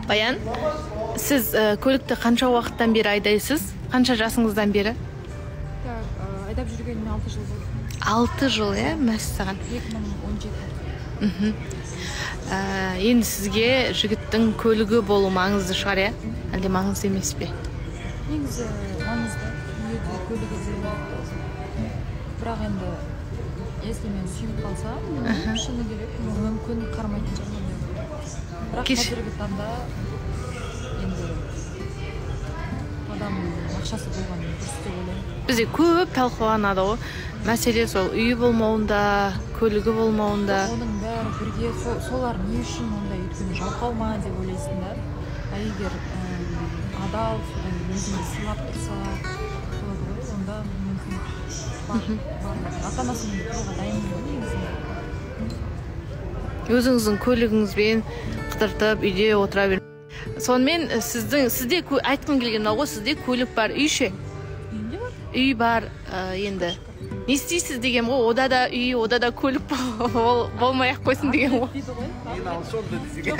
Баян, siz көлікті қанша уақыттан бері айдайсыз? Қанша жасыңыздан бері? Айдап жүргеніне 6 жыл болды. 6 жыл, мәссаған. 2017. Енді сізге жігіттің көлігі болу маңызды шығар, әлде маңызды емес пе? Негізі маңызды. Көлігі бірақ енді если мен сүйіп қалсам, шыны керек, мүмкін қармайтын жағынан. Бірақ қазіргі таңда енді адам ақшасы болған дұрыс деп ойлаймын. Бізде көп талқыланады ғой. Мәселе сол үйі болмауында, көлігі болмауында. Оның бәрі бірге солар не үшін ондай өйткені жалқау ма деп ойлайсың да. Егер адал, содан өзіңді сыйлап тұрса, болады ғой, онда мүмкін ата-анасымен тұруға дайынмын ғой негізінде. Өзіңіздің көлігіңізбен қыдыртып, үйде отыра бер. Сонымен сізде айтқым келген ғой, сізде көлік бар, үй ше? Үйінде бар? Үй бар, енді. Не істейсіз деген ғой, ода да үй, ода да көлік болмай-ақ қойсын деген ғой. Мен алшонды десеге.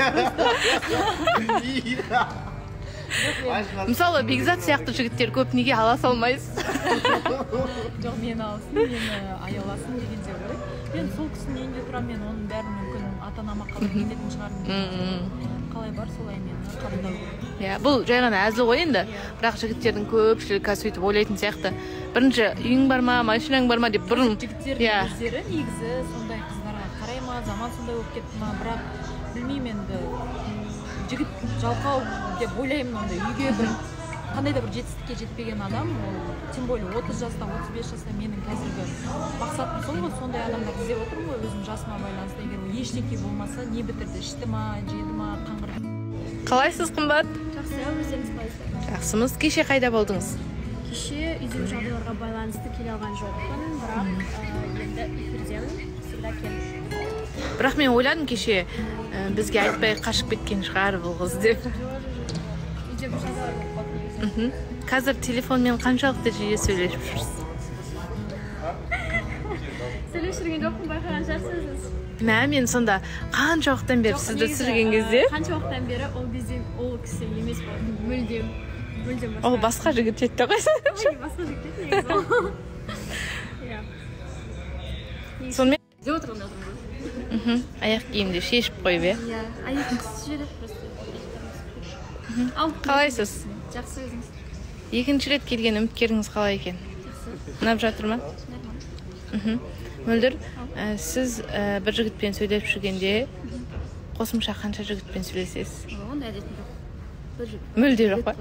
Мысалы, Бекзат сияқты жігіттер көп неге ала салмайсыз? Жоқ, мені алсын, мені аяласын дегенде ғой. Мен сол кісінің үйінде тұрам, мен оның бәрін мүмкін ата-анама қалай кететін шығармын. Қалай бар, солай мені қабылдау. Бұл жай ғана әзіл ғой енді. Бірақ жігіттердің көпшілігі сөйтіп ойлайтын сияқты. Бірінші үйің бар ма, машинаң бар ма деп бұрын. Жігіттердің өздері негізі сондай қыздарға қарай ма, заман сондай болып кетті ма, бірақ білмеймін енді. Жігіт жалқау деп ойлаймын, онда үйге бір қандай да бір жетістікке жетпеген адам, тем более 30 жаста, 35 жаста менің қазіргі мақсатым сол ғой, сондай адамдар іздеп отырмын ғой, өзім жасыма байланысты. Егер ештеңе болмаса, не бітірді, ішті ма, жеді ма, қаңғырды. Қалайсыз, қымбат? Жақсы, өздеріңіз қалайсыздар? Жақсымыз. Кеше қайда болдыңыз? Кеше үйдегі жағдайларға байланысты келе алған жоқпын, бірақ енді эфирдемін, всегда келдім. Бірақ мен ойладым кеше бізге айтпай қашып кеткен шығар бұл қыз деп. Үйде бір жағдайлар болып қалды. Қазір телефонмен қаншалықты жиі сөйлесіп жүрсіз? Сөйлесіп жүрген жоқпын, байқаған шығарсыз. Мен сонда қанша уақыттан бері сізді түсірген кезде? Қанша уақыттан бері ол кезде ол кісі емес болды, мүлдем басқа. Ол басқа жігіт еді ғой. Басқа жігіт еді негізі ол. Сонымен үйде отырғанда отырмын. аяқ киімді шешіп қойып, Иә, аяқ қысып жібереді просто. Қалайсыз? Жақсы, өзіңіз. Екінші рет келген үміткеріңіз қалай екен? Жақсы. Ұнап жатыр ма? Мөлдір, сіз бір жігітпен сөйлесіп жүргенде қосымша қанша жігітпен сөйлесесіз? Ондай әдетім жоқ. Бір жігіт. Мүлде жоқ па?